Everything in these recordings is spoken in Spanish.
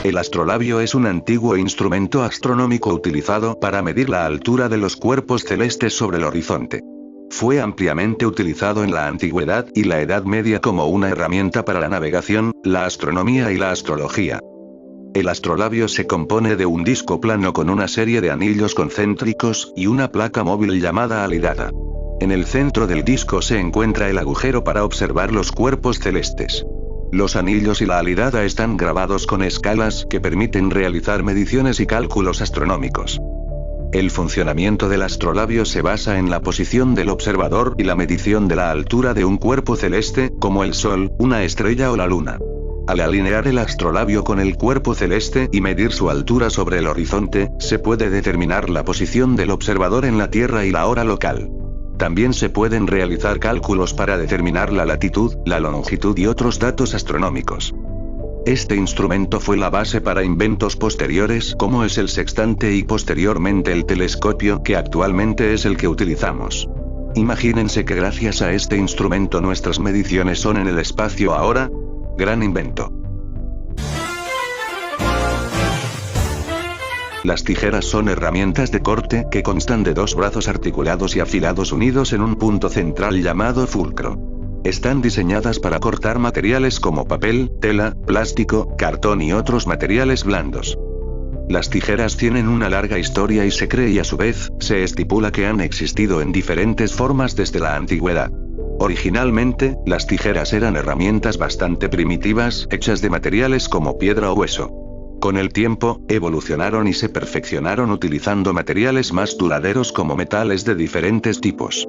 El astrolabio es un antiguo instrumento astronómico utilizado para medir la altura de los cuerpos celestes sobre el horizonte. Fue ampliamente utilizado en la antigüedad y la Edad Media como una herramienta para la navegación, la astronomía y la astrología. El astrolabio se compone de un disco plano con una serie de anillos concéntricos y una placa móvil llamada alidada. En el centro del disco se encuentra el agujero para observar los cuerpos celestes. Los anillos y la alidada están grabados con escalas que permiten realizar mediciones y cálculos astronómicos. El funcionamiento del astrolabio se basa en la posición del observador y la medición de la altura de un cuerpo celeste, como el Sol, una estrella o la Luna. Al alinear el astrolabio con el cuerpo celeste y medir su altura sobre el horizonte, se puede determinar la posición del observador en la Tierra y la hora local. También se pueden realizar cálculos para determinar la latitud, la longitud y otros datos astronómicos. Este instrumento fue la base para inventos posteriores como es el sextante y posteriormente el telescopio que actualmente es el que utilizamos. Imagínense que gracias a este instrumento nuestras mediciones son en el espacio ahora. Gran invento. Las tijeras son herramientas de corte que constan de dos brazos articulados y afilados unidos en un punto central llamado fulcro. Están diseñadas para cortar materiales como papel, tela, plástico, cartón y otros materiales blandos. Las tijeras tienen una larga historia y se cree y a su vez, se estipula que han existido en diferentes formas desde la antigüedad. Originalmente, las tijeras eran herramientas bastante primitivas, hechas de materiales como piedra o hueso. Con el tiempo, evolucionaron y se perfeccionaron utilizando materiales más duraderos como metales de diferentes tipos.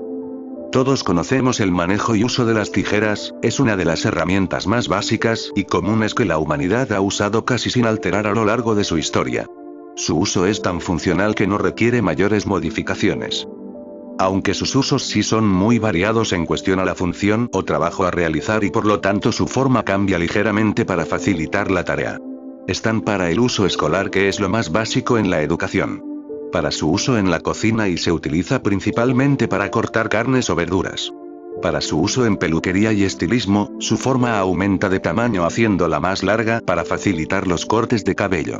Todos conocemos el manejo y uso de las tijeras, es una de las herramientas más básicas y comunes que la humanidad ha usado casi sin alterar a lo largo de su historia. Su uso es tan funcional que no requiere mayores modificaciones. Aunque sus usos sí son muy variados en cuestión a la función o trabajo a realizar y por lo tanto su forma cambia ligeramente para facilitar la tarea. Están para el uso escolar que es lo más básico en la educación. Para su uso en la cocina y se utiliza principalmente para cortar carnes o verduras. Para su uso en peluquería y estilismo, su forma aumenta de tamaño haciéndola más larga para facilitar los cortes de cabello.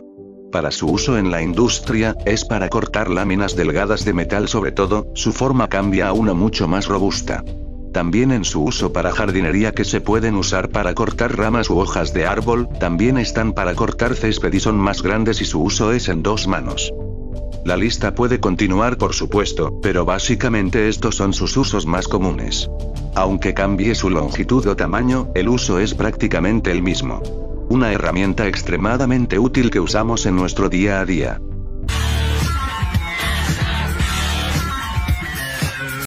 Para su uso en la industria, es para cortar láminas delgadas de metal sobre todo, su forma cambia a una mucho más robusta. También en su uso para jardinería que se pueden usar para cortar ramas u hojas de árbol, también están para cortar césped y son más grandes y su uso es en dos manos. La lista puede continuar por supuesto, pero básicamente estos son sus usos más comunes. Aunque cambie su longitud o tamaño, el uso es prácticamente el mismo. Una herramienta extremadamente útil que usamos en nuestro día a día.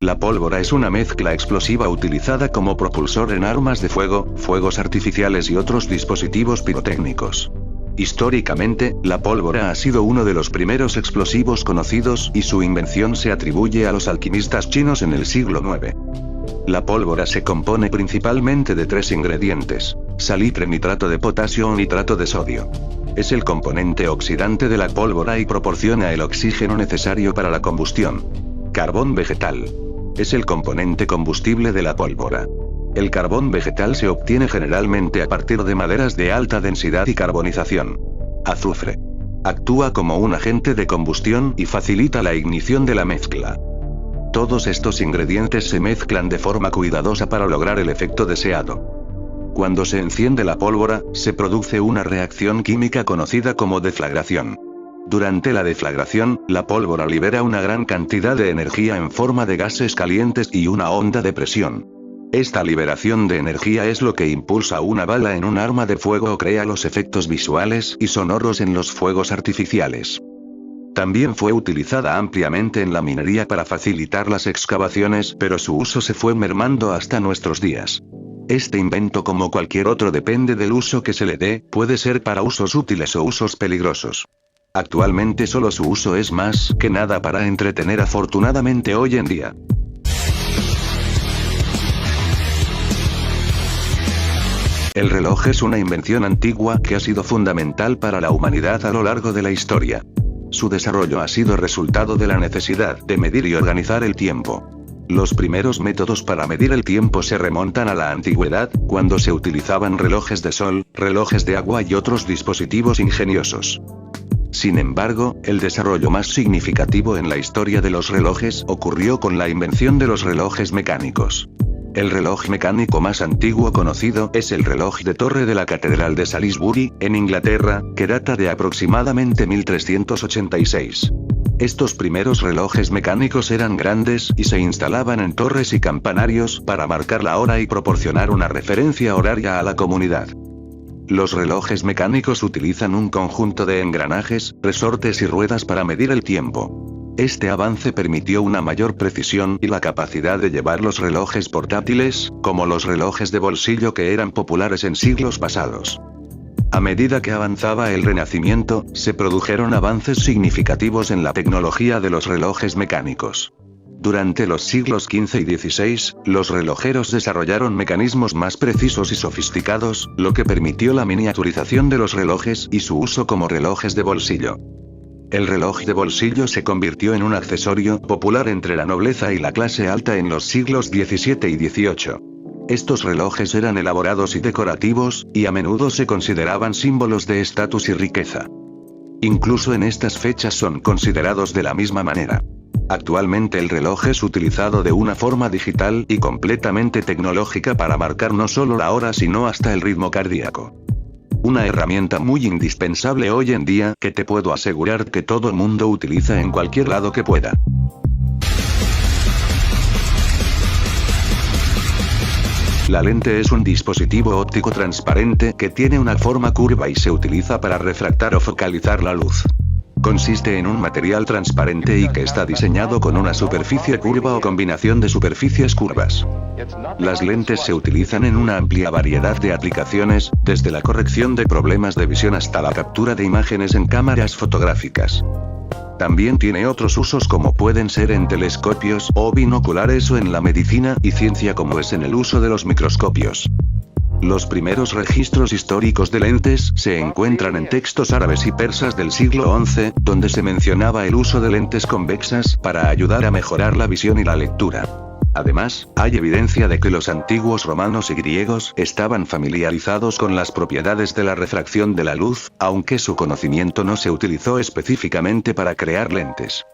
La pólvora es una mezcla explosiva utilizada como propulsor en armas de fuego, fuegos artificiales y otros dispositivos pirotécnicos. Históricamente, la pólvora ha sido uno de los primeros explosivos conocidos y su invención se atribuye a los alquimistas chinos en el siglo IX. La pólvora se compone principalmente de tres ingredientes: salitre, nitrato de potasio o nitrato de sodio. Es el componente oxidante de la pólvora y proporciona el oxígeno necesario para la combustión. Carbón vegetal. Es el componente combustible de la pólvora. El carbón vegetal se obtiene generalmente a partir de maderas de alta densidad y carbonización. Azufre. Actúa como un agente de combustión y facilita la ignición de la mezcla. Todos estos ingredientes se mezclan de forma cuidadosa para lograr el efecto deseado. Cuando se enciende la pólvora, se produce una reacción química conocida como deflagración. Durante la deflagración, la pólvora libera una gran cantidad de energía en forma de gases calientes y una onda de presión. Esta liberación de energía es lo que impulsa una bala en un arma de fuego o crea los efectos visuales y sonoros en los fuegos artificiales. También fue utilizada ampliamente en la minería para facilitar las excavaciones, pero su uso se fue mermando hasta nuestros días. Este invento, como cualquier otro, depende del uso que se le dé, puede ser para usos útiles o usos peligrosos. Actualmente solo su uso es más que nada para entretener afortunadamente hoy en día. El reloj es una invención antigua que ha sido fundamental para la humanidad a lo largo de la historia. Su desarrollo ha sido resultado de la necesidad de medir y organizar el tiempo. Los primeros métodos para medir el tiempo se remontan a la antigüedad, cuando se utilizaban relojes de sol, relojes de agua y otros dispositivos ingeniosos. Sin embargo, el desarrollo más significativo en la historia de los relojes ocurrió con la invención de los relojes mecánicos. El reloj mecánico más antiguo conocido es el reloj de torre de la Catedral de Salisbury, en Inglaterra, que data de aproximadamente 1386. Estos primeros relojes mecánicos eran grandes y se instalaban en torres y campanarios para marcar la hora y proporcionar una referencia horaria a la comunidad. Los relojes mecánicos utilizan un conjunto de engranajes, resortes y ruedas para medir el tiempo. Este avance permitió una mayor precisión y la capacidad de llevar los relojes portátiles, como los relojes de bolsillo que eran populares en siglos pasados. A medida que avanzaba el Renacimiento, se produjeron avances significativos en la tecnología de los relojes mecánicos. Durante los siglos XV y XVI, los relojeros desarrollaron mecanismos más precisos y sofisticados, lo que permitió la miniaturización de los relojes y su uso como relojes de bolsillo. El reloj de bolsillo se convirtió en un accesorio popular entre la nobleza y la clase alta en los siglos XVII y XVIII. Estos relojes eran elaborados y decorativos, y a menudo se consideraban símbolos de estatus y riqueza. Incluso en estas fechas son considerados de la misma manera. Actualmente el reloj es utilizado de una forma digital y completamente tecnológica para marcar no solo la hora sino hasta el ritmo cardíaco. Una herramienta muy indispensable hoy en día que te puedo asegurar que todo el mundo utiliza en cualquier lado que pueda. La lente es un dispositivo óptico transparente que tiene una forma curva y se utiliza para refractar o focalizar la luz. Consiste en un material transparente y que está diseñado con una superficie curva o combinación de superficies curvas. Las lentes se utilizan en una amplia variedad de aplicaciones, desde la corrección de problemas de visión hasta la captura de imágenes en cámaras fotográficas. También tiene otros usos como pueden ser en telescopios o binoculares o en la medicina y ciencia como es en el uso de los microscopios. Los primeros registros históricos de lentes se encuentran en textos árabes y persas del siglo XI, donde se mencionaba el uso de lentes convexas para ayudar a mejorar la visión y la lectura. Además, hay evidencia de que los antiguos romanos y griegos estaban familiarizados con las propiedades de la refracción de la luz, aunque su conocimiento no se utilizó específicamente para crear lentes.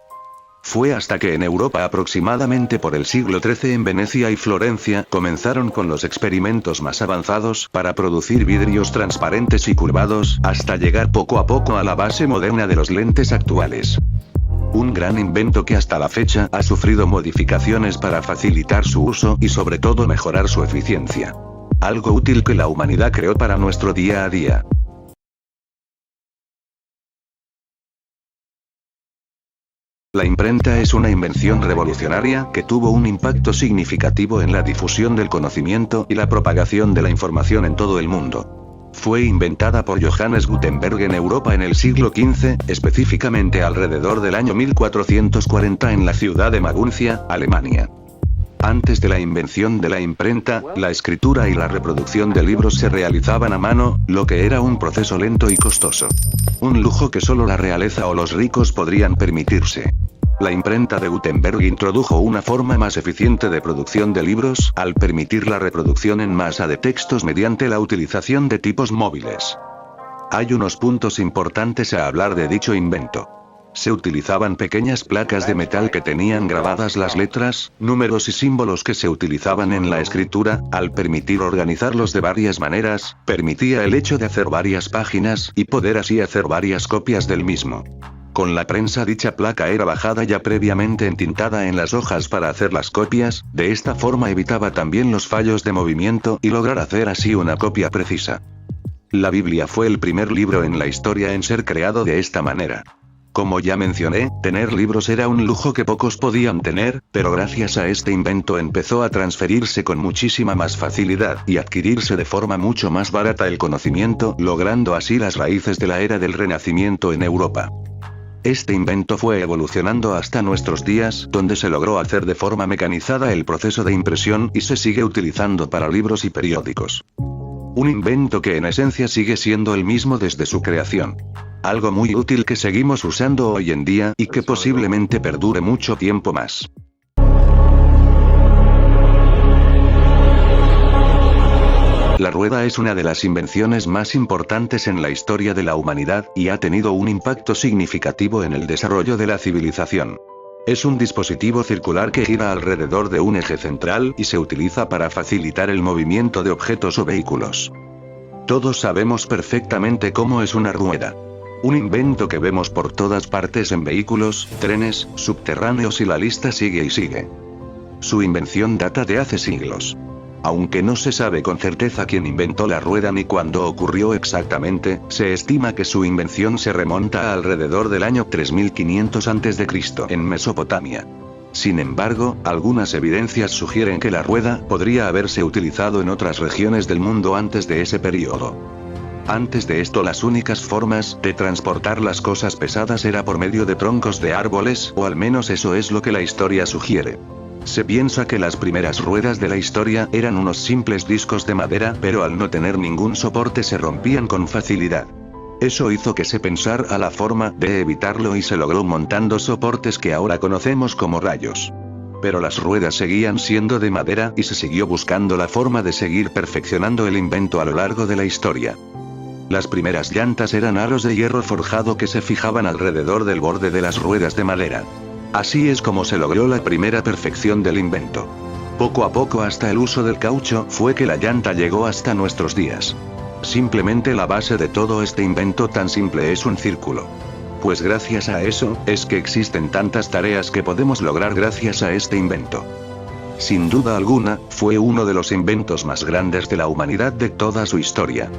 Fue hasta que en Europa aproximadamente por el siglo XIII en Venecia y Florencia comenzaron con los experimentos más avanzados para producir vidrios transparentes y curvados, hasta llegar poco a poco a la base moderna de los lentes actuales. Un gran invento que hasta la fecha ha sufrido modificaciones para facilitar su uso y sobre todo mejorar su eficiencia. Algo útil que la humanidad creó para nuestro día a día. La imprenta es una invención revolucionaria que tuvo un impacto significativo en la difusión del conocimiento y la propagación de la información en todo el mundo. Fue inventada por Johannes Gutenberg en Europa en el siglo XV, específicamente alrededor del año 1440 en la ciudad de Maguncia, Alemania. Antes de la invención de la imprenta, la escritura y la reproducción de libros se realizaban a mano, lo que era un proceso lento y costoso. Un lujo que solo la realeza o los ricos podrían permitirse. La imprenta de Gutenberg introdujo una forma más eficiente de producción de libros, al permitir la reproducción en masa de textos mediante la utilización de tipos móviles. Hay unos puntos importantes a hablar de dicho invento. Se utilizaban pequeñas placas de metal que tenían grabadas las letras, números y símbolos que se utilizaban en la escritura, al permitir organizarlos de varias maneras, permitía el hecho de hacer varias páginas y poder así hacer varias copias del mismo. Con la prensa dicha placa era bajada ya previamente entintada en las hojas para hacer las copias, de esta forma evitaba también los fallos de movimiento y lograr hacer así una copia precisa. La Biblia fue el primer libro en la historia en ser creado de esta manera. Como ya mencioné, tener libros era un lujo que pocos podían tener, pero gracias a este invento empezó a transferirse con muchísima más facilidad y adquirirse de forma mucho más barata el conocimiento, logrando así las raíces de la era del Renacimiento en Europa. Este invento fue evolucionando hasta nuestros días, donde se logró hacer de forma mecanizada el proceso de impresión y se sigue utilizando para libros y periódicos. Un invento que en esencia sigue siendo el mismo desde su creación. Algo muy útil que seguimos usando hoy en día y que posiblemente perdure mucho tiempo más. La rueda es una de las invenciones más importantes en la historia de la humanidad, y ha tenido un impacto significativo en el desarrollo de la civilización. Es un dispositivo circular que gira alrededor de un eje central y se utiliza para facilitar el movimiento de objetos o vehículos. Todos sabemos perfectamente cómo es una rueda. Un invento que vemos por todas partes en vehículos, trenes, subterráneos y la lista sigue y sigue. Su invención data de hace siglos. Aunque no se sabe con certeza quién inventó la rueda ni cuándo ocurrió exactamente, se estima que su invención se remonta a alrededor del año 3500 a.C. en Mesopotamia. Sin embargo, algunas evidencias sugieren que la rueda podría haberse utilizado en otras regiones del mundo antes de ese periodo. Antes de esto, las únicas formas de transportar las cosas pesadas era por medio de troncos de árboles, o al menos eso es lo que la historia sugiere. Se piensa que las primeras ruedas de la historia eran unos simples discos de madera, pero al no tener ningún soporte se rompían con facilidad. Eso hizo que se pensara la forma de evitarlo y se logró montando soportes que ahora conocemos como rayos. Pero las ruedas seguían siendo de madera y se siguió buscando la forma de seguir perfeccionando el invento a lo largo de la historia. Las primeras llantas eran aros de hierro forjado que se fijaban alrededor del borde de las ruedas de madera. Así es como se logró la primera perfección del invento. Poco a poco, hasta el uso del caucho, fue que la llanta llegó hasta nuestros días. Simplemente la base de todo este invento tan simple es un círculo. Pues gracias a eso, es que existen tantas tareas que podemos lograr gracias a este invento. Sin duda alguna, fue uno de los inventos más grandes de la humanidad de toda su historia.